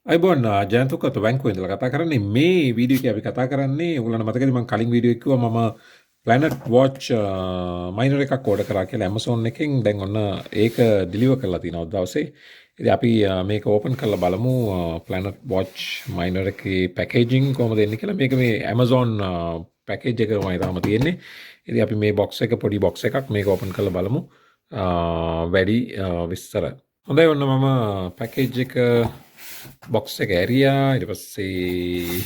අයිබෝන් ජයන්තුකත් බැංකුවෙන් ඉඳලා කතා කරන්නේ මේ වීඩියෝ එකේ අපි කතා කරන්නේ ඔයගොල්ලන්ට මතකද මම කලින් වීඩියෝ එකේ කිව්වා මම Planetwatch මයිනර් එකක් ඕඩර් කරා කියලා Amazon එකෙන් දැන් ඔන්න ඒක ඩිලිවර් කරලා තිනවා දවසේ. ඉතින් අපි මේක ඕපන් කරලා බලමු Planetwatch මයිනර් එකේ පැකේජින් කොහොමද එන්නේ කියලා. මේක මේ Amazon පැකේජ් එකමයි තාම තියෙන්නේ. ඉතින් අපි මේ බොක්ස් එක පොඩි බොක්ස් එකක් මේක ඕපන් කරලා බලමු. වැඩි විස්තර. හොඳයි ඔන්න මම පැකේජ් එක බොක්ස් එක ඇරියා ඊට පස්සේ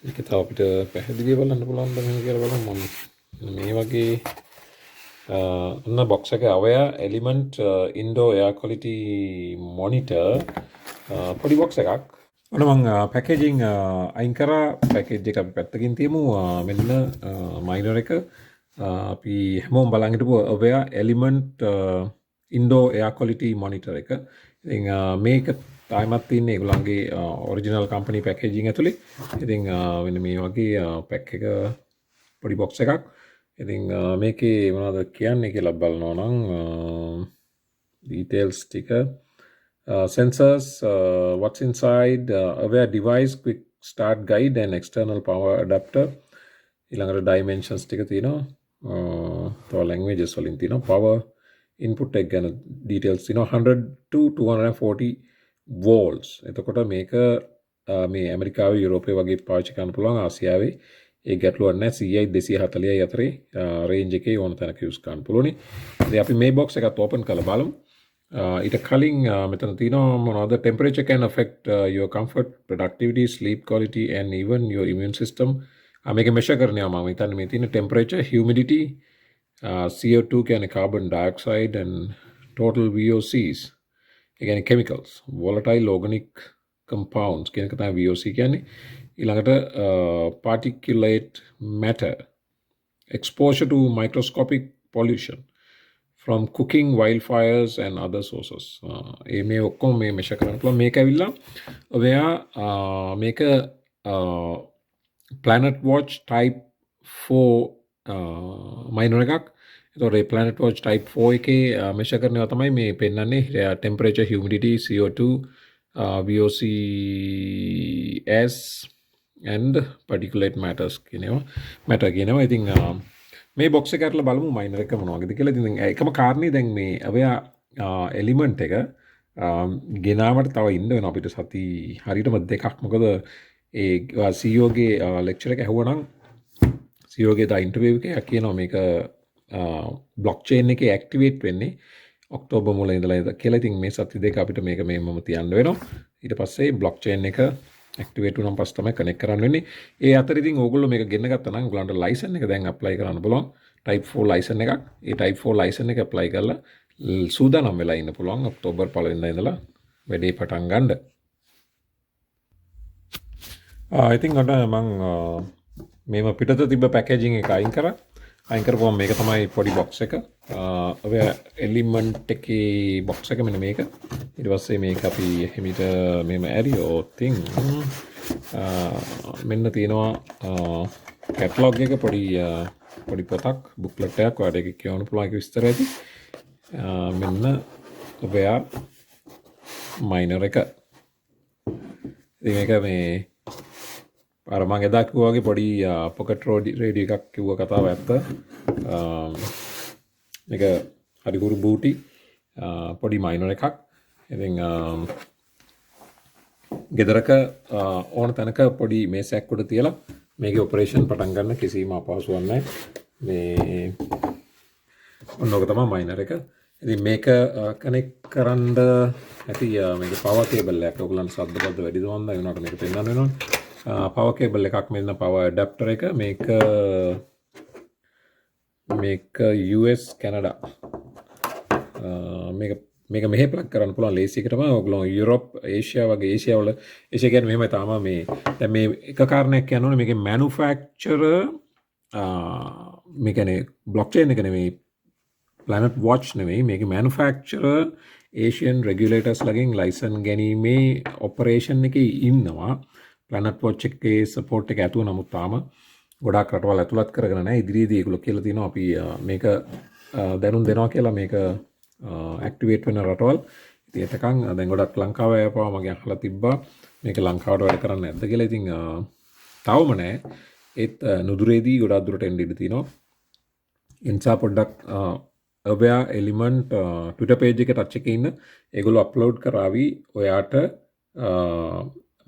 ඒක තව අපිට පැහැදිලිව බලන්න පුළුවන් ද මෙහෙම කියලා බලමු මම මේ වගේ ඔන්න බොක්ස් එක Awair element indoor air quality monitor පොඩි බොක්ස් එකක් ඔන්න මම පැකේජින් අයින් කරා පැකේජ් එක අපි පැත්තකින් තියමු මෙන්න මයිනර් එක අපි හැමෝම බලන් හිටපු Awair element indoor air quality monitor එක ඉතින් මේක තාමත් තියන්නේ ඒගොල්ලන්ගේ ඔරිජිනල් කම්පනි පැකේජින් ඇතුලේ. ඉතින් මෙන්න මේ වගේ පැක් එක පොඩි බොක්ස් එකක්. ඉතින් මේකේ මොනවද කියන්නේ කියලා බලනවා නම් details ටික sensors what's inside Awair device quick start guide and external power adapter ඊළඟට dimensions ටික තියෙනවා තව languages වලින් තියෙනවා power input එක ගැන details තියෙනවා 100 to 240 volts. එතකොට මේක මේ ඇමරිකාවේ යුරෝපයේ වගේ පාවිච්චි කරන්න පුළුවන් ආසියාවේ ඒ ගැටලුවක් නැහැ 100යි 240යි අතරේ රේන්ජ් එකේ ඕන තැනක යූස් කරන්න පුළුවනි. ඉතින් අපි මේ බොක්ස් එකත් ඕපන් කරලා බලමු. ඊට කලින් මෙතන තියෙනවා මොනවද temperature can affect your comfort, productivity, sleep quality and even your immune system. මේක මෙෂර් කරනවා මම හිතන්නේ මේ තියෙන temperature, humidity, CO2 කියන්නේ carbon dioxide and total VOCs. again chemicals volatile organic compounds කියන එක තමයි VOC කියන්නේ ඊළඟට particulate matter exposure to microscopic pollution from cooking wildfires and other sources මේ ඔක්කොම මේ මෙෂර් කරන්න පුළුවන් මේක ඇවිල්ලා ඔයා මේක Planetwatch type 4 minor එකක් तो Planetwatch type 4 එකේ මෙෂර් කරනවා තමයි මේ පෙන්නන්නේ temperature humidity CO2 VOCs and particulate matters කියනවා ඉතින් මේ බොක්ස් එක අරලා බලමු මයිනර් එක මොනවා වගේද කියලා ඉතින් එකම කාරණේ දැන් මේ Awair element එක ගෙනාවට තව ඉන්න වෙනවා අපිට සති හරියටම දෙකක් මොකද ඒ CEO ගේ ලෙක්චර් එක ඇහුවනම් CEO ගේ දා ඉන්ටර්විව් එකක් කියනවා මේක blockchain එකේ activate වෙන්නේ ඔක්තෝබර් මුල ඉඳලා කියලා. ඉතින් මේ සති දෙක අපිට මේක මේමම තියන්න වෙනවා. ඊට පස්සේ blockchain එක activate වුණාන් පස්සේ තමයි connect කරන්න වෙන්නේ. ඒ අතර ඉතින් ඕගොල්ලෝ මේක ගෙන්න ගත්තා නම් ඔයගලන්ට license එක දැන් apply කරන්න පුළුවන්. type 4 license එකක්. ඒ type 4 license එක apply කරලා සූදානම් වෙලා ඉන්න පුළුවන් ඔක්තෝබර් 1 වෙනිදා ඉඳලා වැඩේ පටන් ගන්න. I think අද මම මේව පිටත තිබ්බ පැකේජින් එක අයින් කරා. අයින් කරපුවම මේක තමයි පොඩි බොක්ස් එක. Awair element එකේ බොක්ස් එක මෙන්න මේක. ඊට පස්සේ මේක අපි හිමිට මෙහෙම ඇරියෝ තින් මෙන්න තියෙනවා කැටලොග් එක පොඩි පොතක් බුක්ලට් එකක් ඔයාලට ඒක කියවන්න පුළුවන් ඒක විස්තර ඇති. මෙන්න Awair මයිනර් එක. ඉතින් මේක මේ අර මම එදා කිව්වා වගේ පොඩි පොකට් රේඩියෝ එකක් කිව්ව කතාව ඇත්ත. මේක හරි ගුරු බූටි පොඩි මයිනර් එකක්. ඉතින් ගෙදරක ඕන තැනක පොඩි මේසයක් උඩ තියලා මේකේ ඔපරේෂන් පටන් ගන්න කිසිම අපහසුවක් නැහැ. මේ ඔන්නෝක තමයි මයිනර් එක. ඉතින් මේක කනෙක්ට් කරන්න ඇති මේක පවර් කේබල් එකක්. ඔයගොල්ලන්ට ශබ්ද බද්ද වැඩිද වන්දා ඒ වුණාට මේක පෙන්වන්න වෙනවා. power cable එකක් මෙන්න power adapter එක මේක US Canada මේක මෙහෙ ප්ලග් කරන්න පුළුවන් ලේසි එකටම ඔයගොල්ලෝ යුරෝප් ඒෂියා වගේ ඒෂියා වල ඒෂියා කියන්නේ මෙහෙමයි තාම මේ දැන් මේ එක කාරණයක් කියන්න ඕනේ මේකේ manufacturer මේ කියන්නේ blockchain එක නෙමෙයි Planetwatch නෙමෙයි මේකේ manufacturer Asian regulators ලගෙන් license ගැනීමේ operation එකේ ඉන්නවා Planetwatch එකේ support එක ඇතුව නමුත් තාම ගොඩාක් රටවල් ඇතුළත් කරගෙන නැහැ. ඉදිරියේදී ඒගොල්ලෝ කියලා තියෙනවා අපි මේක දැනුම් දෙනවා කියලා මේක activate වෙන රටවල්. ඉතින් එතකන් දැන් ගොඩක් ලංකාව අය පවා මගෙන් අහලා තිබ්බා මේක ලංකාවට වැඩ කරන්නේ නැද්ද කියලා. ඉතින් තවම නෑ. ඒත් නුදුරේදී ගොඩක් දුරට එන්න ඉඩ තියෙනවා. ඉන්සා පොඩ්ඩක් Awair element Twitter page එක ටච් එකේ ඉන්න ඒගොල්ලෝ අප්ලෝඩ් කරાવી ඔයාට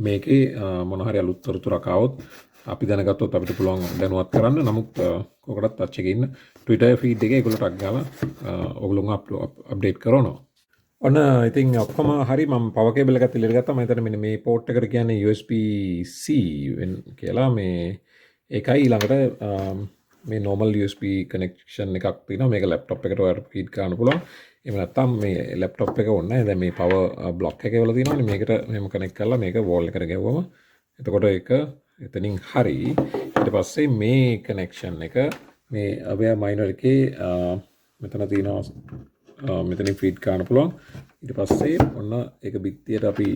මේකේ මොන හරි අලුත් තොරතුරක් ආවොත් අපි දැනගත්තොත් අපිට පුළුවන් දැනුවත් කරන්න. නමුත් කොකටත් ටච් එකේ ඉන්න Twitter feed එකේ ඒගොල්ලෝ ටග් ගාලා ඔයගොල්ලෝ අප්ඩේට් කරනවා. ඔන්න ඉතින් ඔක්කොම හරි මම පවර් කේබල් එකත් ඉල්ලලා ගත්තා. මම හිතන්නේ මෙන්න මේ පෝට් එකට කියන්නේ USB-C කියලා. මේ ඒකයි ඊළඟට මේ normal USB connection එකක් තියෙනවා. මේක laptop එකට ඔයාලට feed කරන්න පුළුවන්. එහෙම නැත්නම් මේ laptop එක ඕනේ නැහැ. දැන් මේ power block එකේ වල තියෙනවානේ. මේකට මෙහෙම connect කරලා මේක wall එකට ගැහුවම එතකොට ඒක එතනින් හරි. ඊට පස්සේ මේ connection එක මේ Awair miner එකේ මෙතන තියෙනවා මෙතනින් feed කරන්න පුළුවන්. ඊට පස්සේ ඔන්න ඒක බිත්තියට අපි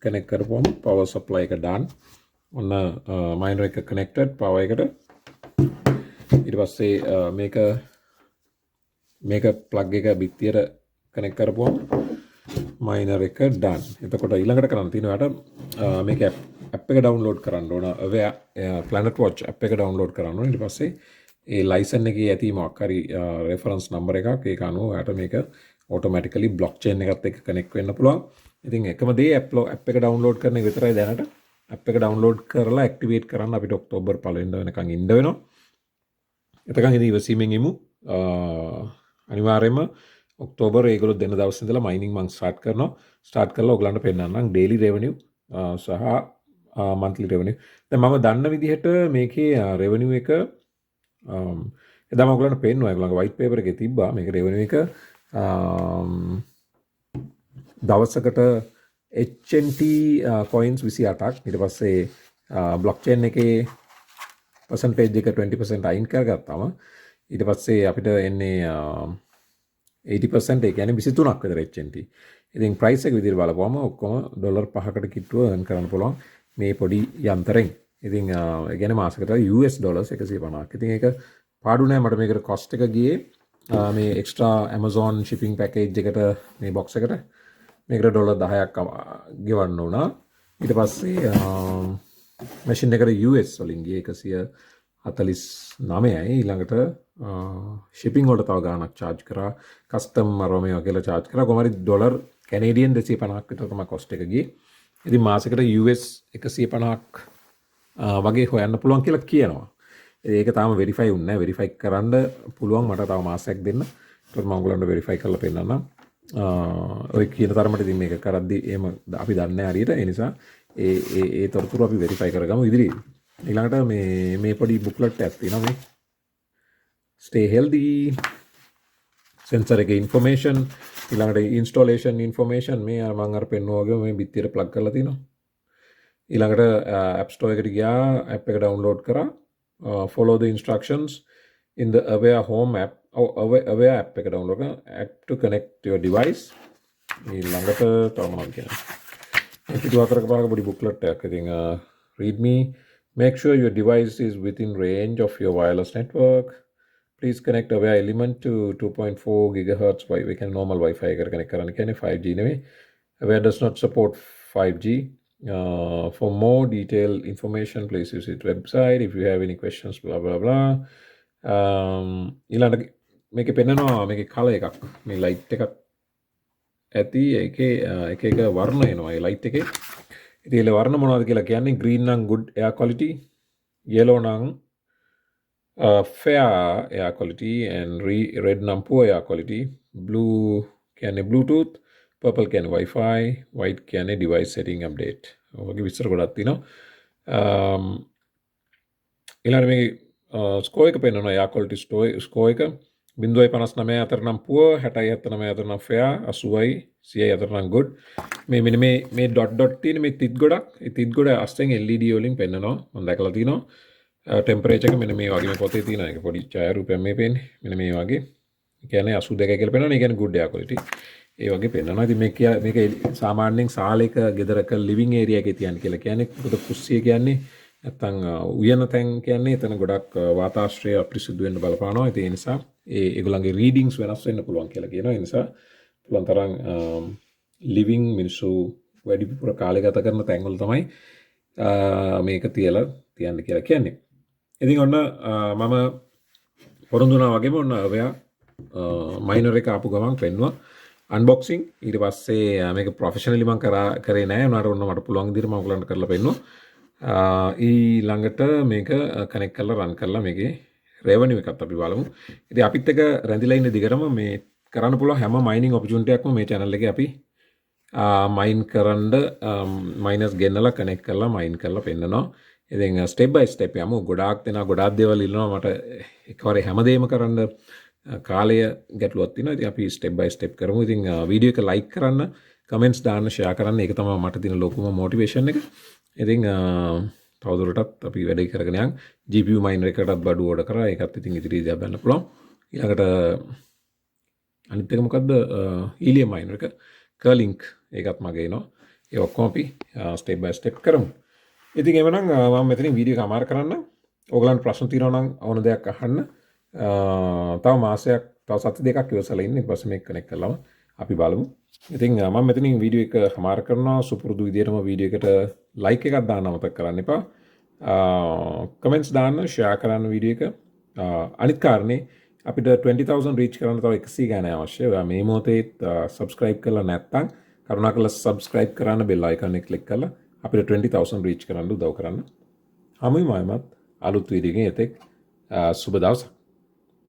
connect කරපුවම power supply එක done. ඔන්න miner එක connected power එකට. ඊට පස්සේ මේක plug එක බිත්තියට connect කරපුවම miner එක done. එතකොට ඊළඟට කරන්න තියෙනවා මේක app එක download කරන්න ඕන. Awair Planetwatch app එක download කරන්න ඕන. ඊට පස්සේ ඒ license එකේ ඇති මොකක් හරි reference number එකක් ඒක අනුව ඔයාට මේක automatically blockchain එකත් එක්ක connect වෙන්න පුළුවන්. ඉතින් එකම දේ app එක download කරන එක විතරයි දැනට. app එක download කරලා activate කරන්න අපිට ඔක්තෝබර් 1 වෙනිදා වෙනකන් ඉන්න වෙනවා. එතකන් ඉතින් ඉවසීමෙන් ඉමු. අනිවාර්යයෙන්ම ඔක්තෝබර් ඒගොල්ලෝ දෙන දවස් ඉඳලා mining මම start කරනවා. start කරලා ඔයගලන්ට පෙන්නන්නම් daily revenue සහ monthly revenue. දැන් මම දන්න විදිහට මේකේ revenue එක එදා මම ඔයගලන්ට පෙන්නුවා. ඒගොල්ලන්ගේ white paper එකේ තිබ්බා මේක revenue එක දවසකට HNT coins 28ක්. ඊට පස්සේ blockchain එකේ percentage එක 20% අයින් කරගත්තාම ඊට පස්සේ අපිට එන්නේ 80% ඒ කියන්නේ 23ක් විතර HNT. ඉතින් price එක විදිහට බලපුවම ඔක්කොම ඩොලර් 5කට කිට්ටුව earn කරන්න පුළුවන් මේ පොඩි යන්ත්‍රෙන්. ඉතින් ඒ කියන්නේ මාසෙකට US ඩොලර්ස් 150ක්. ඉතින් ඒක පාඩු නෑ. මට මේකට cost එක ගියේ මේ extra Amazon shipping package එකට මේ box එකට මේකට ඩොලර් 10ක් ගෙවන්න වුණා. ඊට පස්සේ machine එකට US වලින් ගියේ 149යි. ඊළඟට shipping වලට තව ගාණක් charge කරා. custom අරමේ වගේලා charge කරා. කොහමද ඩොලර් කැනේඩියන් 250ක් විතර තමයි cost එක ගියේ. ඉතින් මාසෙකට US 150ක් වගේ හොයන්න පුළුවන් කියලා කියනවා. ඒක තාම වෙරිෆයි වුණේ නැහැ. වෙරිෆයි කරන්න පුළුවන් මට තව මාසයක් දෙන්න. ඒකට මම ඔයගලන්ට වෙරිෆයි කරලා පෙන්නන්නම්. ඔය කියන තරමට ඉතින් මේක කරද්දි එහෙම අපි දන්නේ නැහැ හරියට. ඒ නිසා ඒ තොරතුරු අපි වෙරිෆයි කරගමු ඉදිරියේ. ඊළඟට මේ පොඩි බුක්ලට් එකක් තියෙනවා මේ. Stay healthy. sensor එකේ information ඊළඟට installation information මේ මම අර පෙන්නුවා වගේ මේ බිත්තියට plug කරලා තියෙනවා. ඊළඟට app store එකට ගියා app එක download කරා. Follow the instructions in the Awair home app. Awair app එක download කරා. App to connect your device. ඊළඟට තව මොනවද කියන්නේ? මේ පිටු හතරක පහක පොඩි booklet එකක්. ඉතින් read me. Make sure your device is within range of your wireless network. Please connect Awair element to 2.4 gigahertz we can normal Wi-Fi එකට connect කරන්න කියන්නේ 5G නෙවෙයි. Awair does not support 5G. For more detailed information, please visit website. If you have any questions, blah blah blah. ඊළඟට මේකේ පෙන්නනවා මේකේ colour එකක්. මේ ලයිට් එකක් ඇති ඒකේ එක වර්ණ එනවා ඒ ලයිට් එකේ. ඉතින් ඒ වර්ණ මොනවද කියලා කියන්නේ green නම් good air quality, yellow නම් fair air quality and red නම් poor air quality, blue කියන්නේ bluetooth, purple කියන්නේ Wi-Fi, white කියන්නේ device setting update. ඔයගේ විස්තර ගොඩක් තියෙනවා. ඊළඟට මේ ස්කෝර් එක පෙන්නනවා air quality ස්කෝර් එක 0.59 අතර නම් poor, 60.79 අතර නම් fair, 80යි 100යි අතර නම් good. මෙන්න මේ dot තියෙන මේ තිත් ගොඩක් ඒ තිත් ගොඩ අස්සෙන් LED වලින් පෙන්නනවා. මම දැකලා තියෙනවා. ටෙම්පරේචර් එක මෙන්න මේ වගේ මේ පොතේ තියෙනවා. ඒක පොඩි ඡායාරූපයක් මේ පේන්නේ. මෙන්න මේ වගේ. ඒ කියන්නේ 82 කියලා පෙන්නනවා. ඒ කියන්නේ good air quality. ඒ වගේ පෙන්නනවා. ඉතින් මේක සාමාන්‍යයෙන් සාලයක ගෙදරක ලිවිං ඒරියා එකේ තියන්න කියලා කියන්නේ. මොකද කුස්සිය කියන්නේ නැත්තම් උයන තැන් කියන්නේ එතන ගොඩක් වාතාශ්‍රය අපිරිසුදු වෙන්න බලපානවා. ඒ නිසා ඒගොල්ලන්ගේ රීඩින්ග්ස් වෙනස් වෙන්න පුළුවන් කියලා කියනවා. ඒ නිසා පුළුවන් තරම් ලිවිං මිනිස්සු වැඩිපුර කාලය ගත කරන තැන්වල තමයි මේක තියලා තියන්න කියලා කියන්නේ. ඉතින් ඔන්න මම පොරොන්දුනා වගේම ඔන්න ඔයා මයිනර් එක ආපු ගමන් පෙන්නුවා අන්බොක්සිං. ඊට පස්සේ මේක ප්‍රොෆෙෂනලි මම කරේ නෑ. උනාට ඔන්න මට පුළුවන් විදිහට මම ඔයගලන්ට කරලා පෙන්නුවා. ඊළඟට මේක කනෙක්ට් කරලා රන් කරලා මේකේ රෙවෙනියු එකත් අපි බලමු. ඉතින් අපිත් එක රැඳිලා ඉන්න දිගටම මේ කරන්න පුළුවන් හැම මයිනින් ඔපචුනිටි එකක්ම මේ channel එකේ අපි මයින් කරන්න මයිනර්ස් ගෙන්නලා කනෙක්ට් කරලා මයින් කරලා පෙන්නනවා. ඉතින් ස්ටෙප් බයි ස්ටෙප් යමු. ගොඩාක් දෙනා ගොඩාක් දේවල් ඉල්ලනවා මට එකවර හැමදේම කරන්න කාලය ගැටලුවක් තියෙනවා. ඉතින් අපි ස්ටෙප් බයි ස්ටෙප් කරමු. ඉතින් වීඩියෝ එක ලයික් කරන්න, කමෙන්ට්ස් දාන්න, ෂෙයා කරන්න. ඒක තමයි මට තියෙන ලොකුම මොටිවේෂන් එක. ඉතින් තවදුරටත් අපි වැඩේ කරගෙන යන්. GPU මයිනර් එකකටත් බඩු ඕඩර් කරා. ඒකත් ඉතින් ඉදිරියේදී අපන්න පුළුවන්. ඊළඟට අනිත් එක මොකද්ද? ඊලියම් මයිනර් එක කර්ලින්ක් ඒකත් මගේ එනවා. ඒ ඔක්කොම අපි ස්ටෙප් බයි ස්ටෙප් කරමු. ඉතින් එවනම් මම මෙතනින් වීඩියෝ එක අමාර කරන්න. ඕගලන්ට ප්‍රශ්න තියෙනවා නම් ඕන දෙයක් අහන්න. තව මාසයක් තව සති දෙකක් ඉවසලා ඉන්න. ඊට පස්සේ මේක කනෙක්ට් කරලාම අපි බලමු. ඉතින් මම මෙතනින් වීඩියෝ එක අමාර කරනවා. සුපුරුදු විදියටම වීඩියෝ එකට ලයික් එකක් දාන්න අමතක කරන්න එපා. කමෙන්ට්ස් දාන්න, ෂෙයා කරන්න වීඩියෝ එක. අනිත් කාරණේ අපිට 20,000 රීච් කරන්න තව 100 ගානක් අවශ්‍යයි. ඔයා මේ මොහොතේ subscribe කරලා නැත්නම් කරුණාකරලා subscribe කරන්න bell icon එක click කරලා අපිට 20,000 රීච් කරන්න උදව් කරන්න. හමුයි මමත් අලුත් වීඩියෝ එකකින් එතෙක් සුබ දවසක්.